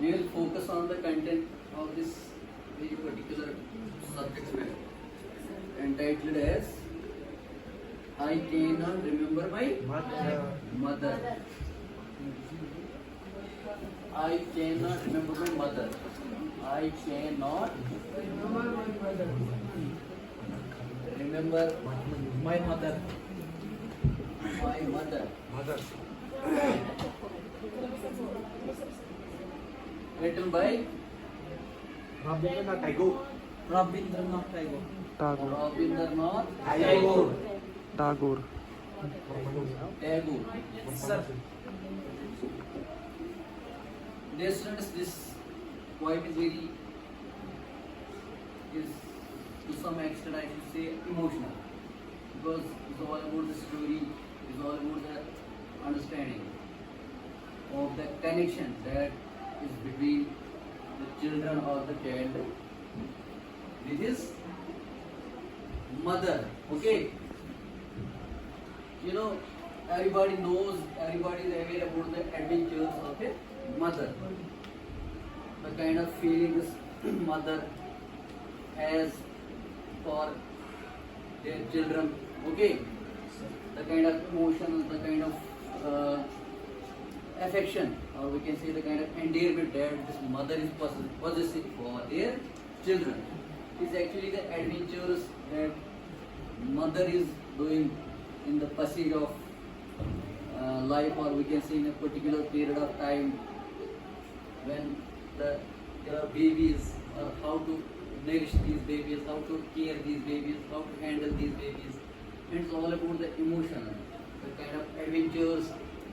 we will focus on the content of this very particular subject matter entitled as I cannot remember my mother. I cannot remember my mother. I cannot remember my mother. My mother. Written by Rabindranath Tagore. Rabindranath Tagore. Rabindranath Tagore. Tagore. Sir. Dear students, this poem is very, is to some extent I should say emotional, because it's all about the story, it's all about the understanding of the connection that is between the children or the child with his mother. Okay, you know, everybody knows, everybody is aware about the adventures of a mother, the kind of feelings mother has for their children. Okay, the kind of emotion, the kind of affection, or we can say the kind of endearment that this mother is possessing for their children. It's actually the adventures that mother is doing in the passage of life, or we can say in a particular period of time when there are babies, or how to nourish these babies, how to care these babies, how to handle these babies. And it's all about the emotion, the kind of adventures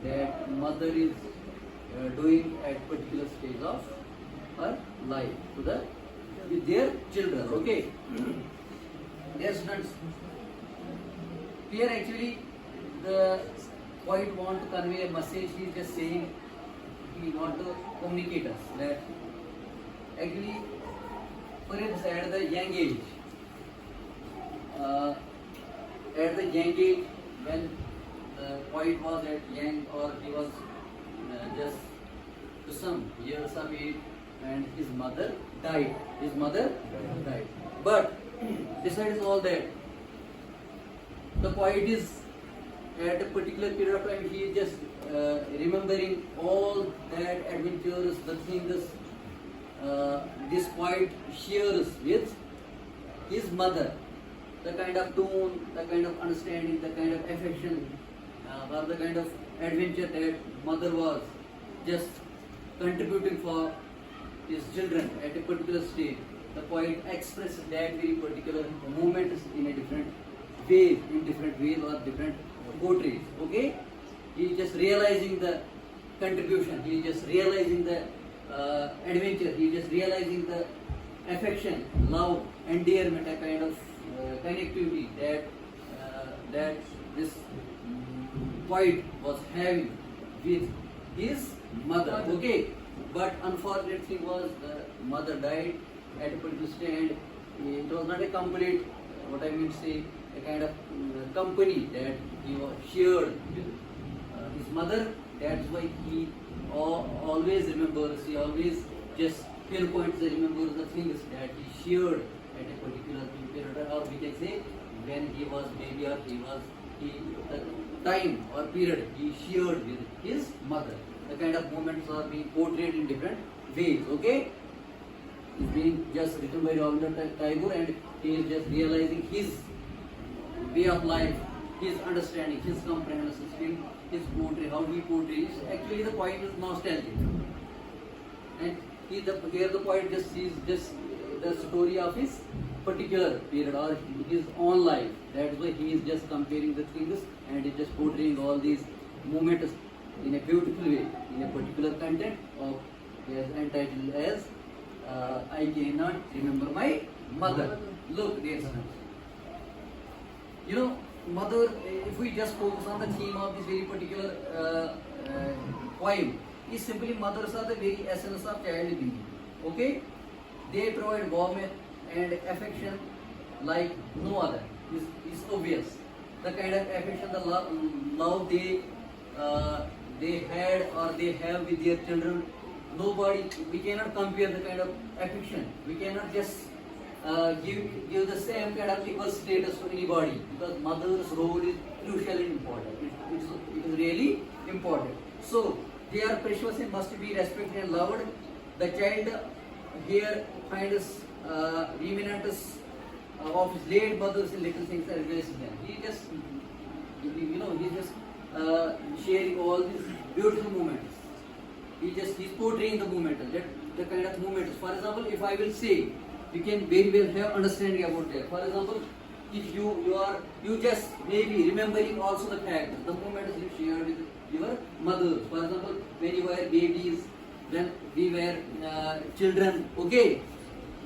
that mother is doing at particular stage of her life with their children. Okay, dear students, here actually the poet want to convey a message. He is just saying he want to communicate us that actually perhaps at the young age, when the poet was at young, or he was just to some years of age, and his mother died. But besides all that, the poet is at a particular period of time, he is just remembering all that adventures, the things this poet shares with his mother, the kind of tone, the kind of understanding, the kind of affection, or the kind of adventure that mother was just contributing for his children at a particular stage. The poet expresses that very particular moments in a different ways, or different poetry. Okay, he is just realizing the contribution, he is just realizing the adventure, he is just realizing the affection, love, endearment, a kind of connectivity that this poet was having with his mother. Okay, but unfortunate thing was the mother died at a particular stage. It was not a complete, what I mean to say, a kind of company that he was shared with his mother. That's why he always remembers, he always just pinpoints and remembers the things that he shared at a particular period, or we can say when he was baby, or the time or period he shared with his mother. The kind of moments are being portrayed in different ways. Okay, it's being just written by Rabindranath Tagore, and he is just realizing his way of life, his understanding, his comprehension, his poetry, how he portrays. Actually, the poem is nostalgic, and here the poet just sees just the story of his particular period or his own life. That's why he is just comparing the things and is just portraying all these moments in a beautiful way, in a particular content of entitled as I cannot remember my mother. Look, dear son. You know, mother, if we just focus on the theme of this very particular poem, is simply mothers are the very essence of child being. Okay? They provide warmth and affection like no other. Is obvious. The kind of affection, the love they had or they have with their children nobody, we cannot compare the kind of affection. We cannot just give the same kind of equal status to anybody, because mother's role is crucial and important. It is really important. So they are precious and must be respected and loved. The child here finds remnants of his late mother's little things and replaces them. He just, he's just sharing all these beautiful moments. He's portraying the moments, the kind of moments. For example, if I will say, you can very well have understanding about that. For example, if you just maybe remembering also the fact, the moments you shared with your mother. For example, when you were babies, when we were children, okay,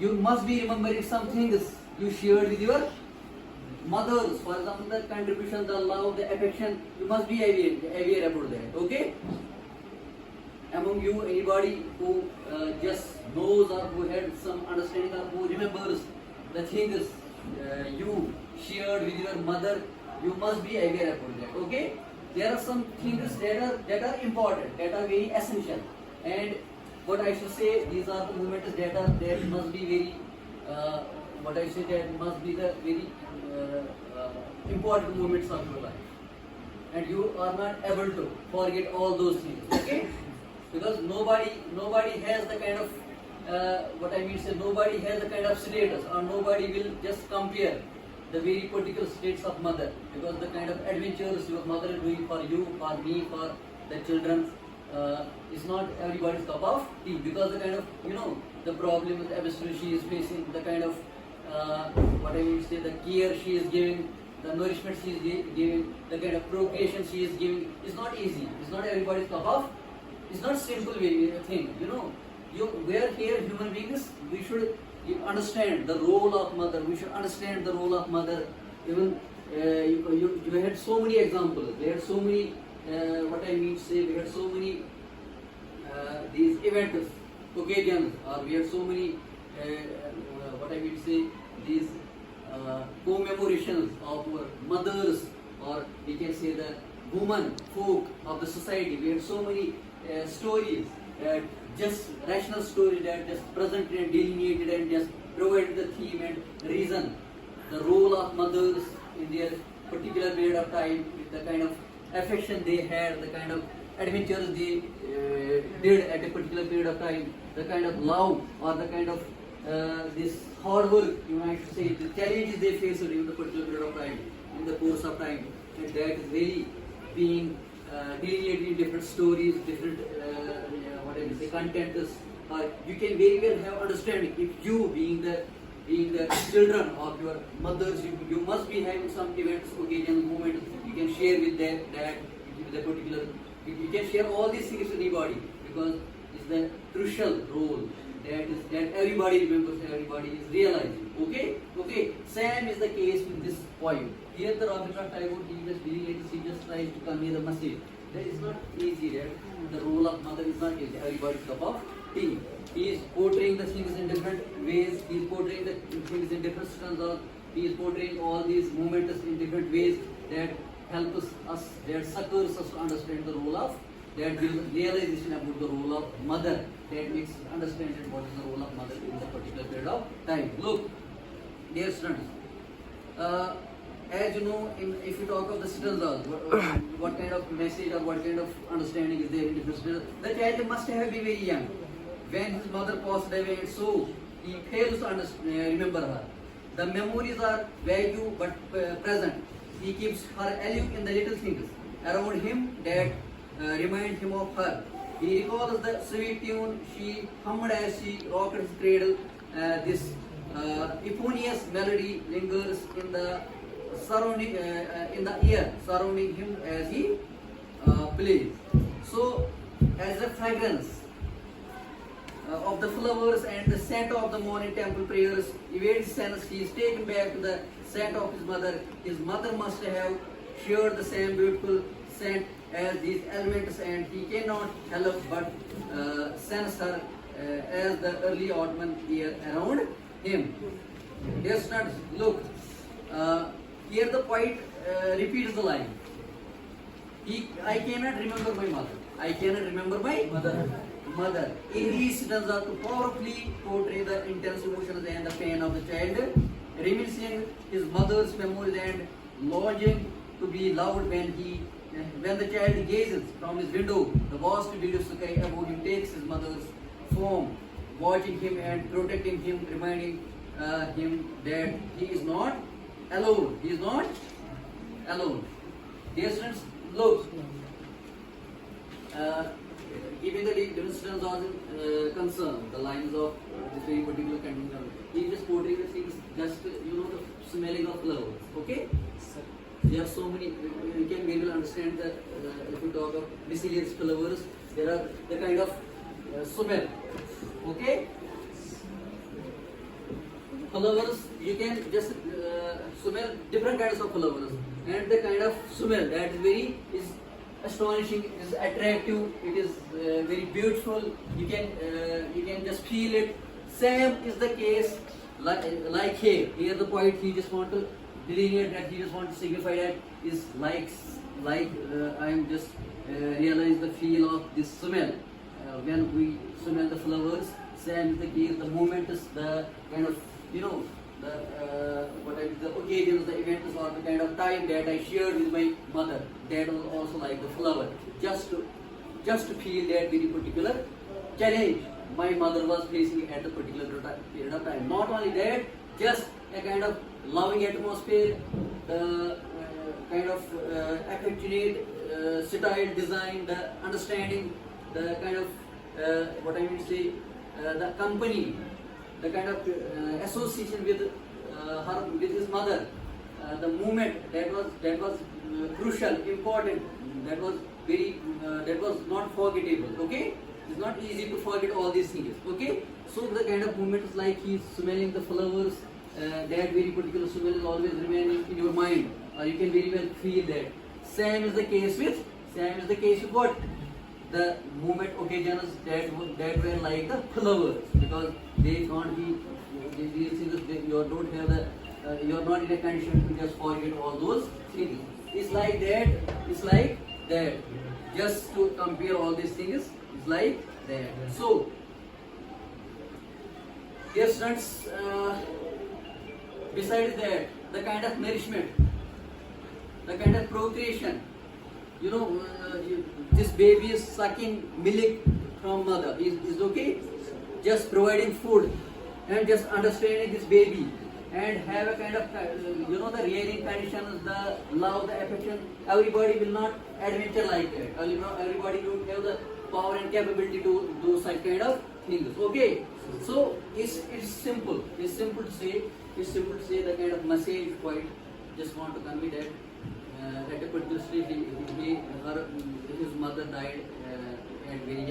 you must be remembering some things you shared with your mothers. For example, the contribution, the love, the affection, you must be aware about that, okay? Among you, anybody who just knows or who had some understanding or who remembers the things you shared with your mother, you must be aware about that, okay? There are some things that are important, that are very essential, and what I should say, these are the moments that must be very that must be the very important moments of your life, and you are not able to forget all those things, okay? Because nobody has the kind of nobody has the kind of status, or nobody will just compare the very particular states of mother, because the kind of adventures your mother is doing for you, for me, for the children, is not everybody's cup of tea, because the kind of the problem with episode she is facing, the kind of the care she is giving, the nourishment she is giving, the kind of procreation she is giving is not easy. It's not everybody's cup of. It's not simple thing. We are here human beings. We should understand the role of mother. We should understand the role of mother. Even you had so many examples. There are so many. We had so many these events, occasions, or we have so many. These commemorations of our mothers, or we can say the woman folk of the society. We have so many stories, just rational stories that just presented and delineated and just provided the theme and reason, the role of mothers in their particular period of time, the kind of affection they had, the kind of adventures they did at a particular period of time, the kind of love or the kind of this hard work, I should say, the challenges they faced during the particular period of time, in the course of time, and that is very being delineated in different stories, different contents. You can very well have understanding. If you being the children of your mothers, you must be having some events, occasions, moments you can share with that the particular. You can share all these things with anybody, because it's the crucial role that everybody remembers, everybody is realizing. Okay. Same is the case with this point. Here the Rabindranath Tagore, he just tries to convey the message. That is not easy. The role of mother is not easy. Everybody's cup of tea. He is portraying the things in different ways. He is portraying the things in different stanzas. He is portraying all these moments in different ways that help us, that succors us to understand the role of, that realization about the role of mother, that makes us understand what is the role of mother in the particular period of time. Look, dear students, as you know, if you talk of the stanzas, what kind of message or what kind of understanding is there in different stanzas, the child must have been very young when his mother passed away, and so he fails to remember her. The memories are vague but present. He keeps her alive in the little things around him that remind him of her. He recalls the sweet tune she hummed as she rocked his cradle. This euphonious melody lingers in the surrounding, in the air surrounding him as he plays. So, as the fragrance of the flowers and the scent of the morning temple prayers evades sense, he is taken back to the scent of his mother. His mother must have shared the same beautiful scent as these elements, and he cannot help but sense her as the early autumn air around him. Dear students, look, here the poet repeats the line. I cannot remember my mother. I cannot remember my mother. mother. In these stanzas to powerfully portray the intense emotions and the pain of the child, reminiscing his mother's memories and longing to be loved when the child gazes from his window, the vast blue sky above him takes his mother's form, watching him and protecting him, reminding him that he is not alone. He is not alone. Dear students, look. Given the demonstrations of concern, the lines of this very particular condition, he just portraying the things, just the smelling of flowers. Okay? There are so many. You can maybe understand that if you talk of miscellaneous flowers, there are the kind of smell. Okay? Flowers, you can just smell different kinds of flowers, and the kind of smell that is astonishing, is attractive, it is very beautiful. You can just feel it. Same is the case like here. Here the poet, he just want to delineate that, he just want to signify that is like I'm just realize the feel of this smell when we smell the flowers. Same is the case. The moment is the kind of the occasions, the events, or the kind of time that I shared with my mother, that was also like the flower. Just to feel that very particular challenge my mother was facing at the particular period of time. Not only that, just a kind of loving atmosphere, the kind of affectionate style, design, the understanding, the kind of the company, the kind of association with with his mother, the moment that was crucial, important, that was very that was not forgettable. Okay, it's not easy to forget all these things. Okay, so the kind of moments like he's smelling the flowers, that very particular smell is always remaining in your mind, or you can very well feel that. Same is the case with what? The moment occasions that were like the flowers, because they can't be these things. You don't have the you are not in a condition to just forget all those things. It's like that. Just to compare all these things, it's like that. So, dear students, besides that, the kind of nourishment, the kind of procreation, this baby is sucking milk from mother, is okay. Just providing food and just understanding this baby, and have a kind of the rearing conditions, the love, the affection. Everybody will not adventure like that. Everybody don't have the power and capability to do such kind of things. Okay, so it's simple. It's simple to say. The kind of message quite just want to convey that at a particular stage, his mother died at very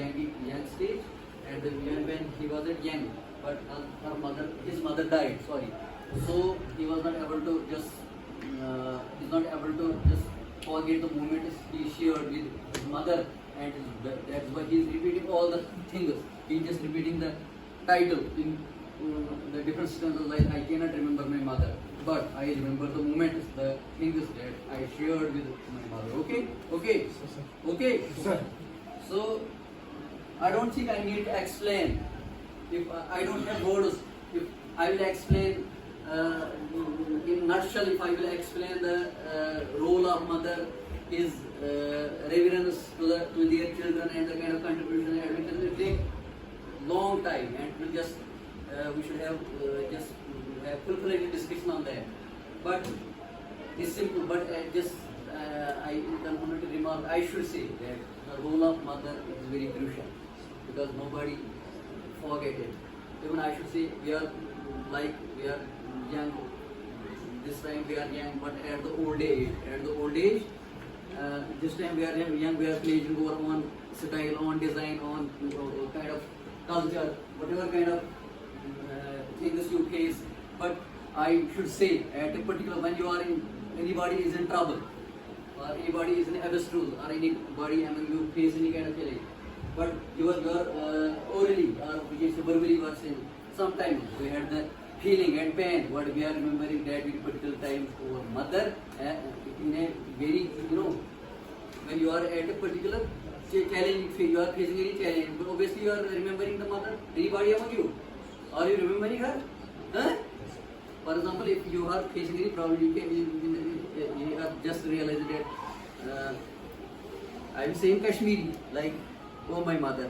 young stage, and when he was at young, but his mother died. Sorry, so he was not able to just forget the moments he shared with his mother, and that's why he is repeating all the things. He is just repeating the title in the different stanzas, like I cannot remember my mother, but I remember the moments, the things that I shared with my mother. Okay. So I don't think I need to explain. If I don't have words, if I will explain in nutshell, if I will explain the role of mother, is reverence to their children, and the kind of contribution, and it will take long time, and we'll just we should have just have full-fledged discussion on that. But it's simple. But I wanted to remark. I should say that the role of mother is very crucial, because nobody forget it. Even I should say we are young. This time we are young, but at the old age, this time we are young. We are pledging our own style, on design, on kind of culture, whatever kind of things you face. But I should say, at a particular, when you are anybody is in trouble, or anybody is in abyss, or anybody among you face any kind of challenge, but you are orally or verbally was saying, sometimes we had the feeling and pain, what we are remembering that in particular time our mother in a very, when you are at a particular challenge, you are facing any challenge, but obviously you are remembering the mother, anybody among you? Are you remembering her? Huh? For example, if you are facing any problem, you are just realizing that I will say in Kashmiri, like, oh my mother,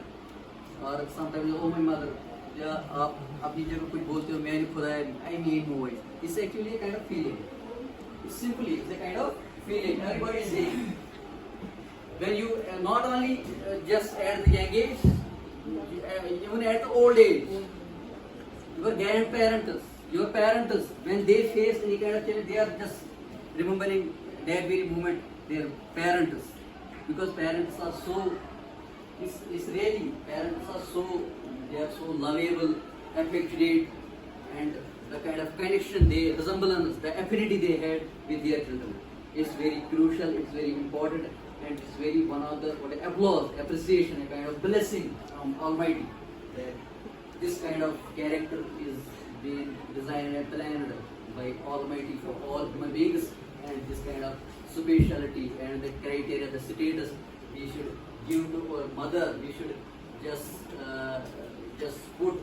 or sometimes oh my mother. या आप अपनी जगह कुछ बोलते हो मैं नहीं खुदा है I need more. It's actually a kind of feeling. It's simply it's a kind of feeling. Everybody is saying when you not only just at the young age, even at the old age, your grandparents, your parents, when they face any kind of challenge, they are just remembering that very moment their parents, because parents are so. It's really parents are so. They are so lovable, affectionate, and the kind of connection, the resemblance, the affinity they had with their children. It's very crucial, it's very important, and it's very one of the applause, appreciation, a kind of blessing from Almighty. That this kind of character is being designed and planned by Almighty for all human beings, and this kind of speciality and the criteria, the status we should give to our mother. We should just put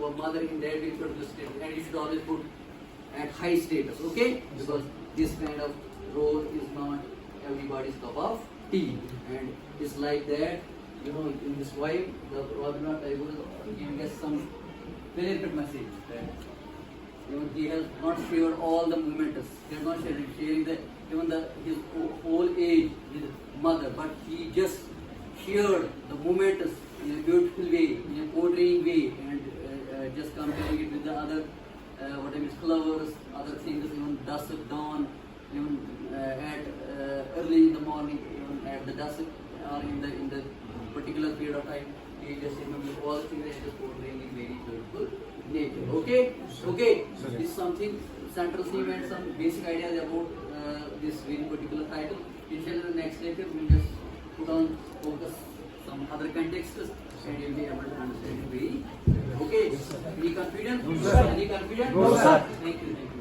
our mother in that important status, and you should always put at high status, okay? Because this kind of role is not everybody's cup of tea, and it's like that. You know, in this way, the Rabindranath Tagore is giving us some very good message that he has not shared all the moments. He has not sharing his whole age with mother, but he just shared the moments in a beautiful way, in a portraying way, and just comparing it with the other flowers, other things, even dusk, dawn, even at early in the morning, even at the dusk, or in the particular period of time. He just remembers all the things and just portraying in very beautiful nature. Okay? Okay? This is something central theme and some basic ideas about this very particular title. Inshallah, in the next lecture we will just put on focus some other contexts and you'll be able to understand it very. Okay? Any confusion? No, sir. Any confusion? No, sir. Thank you.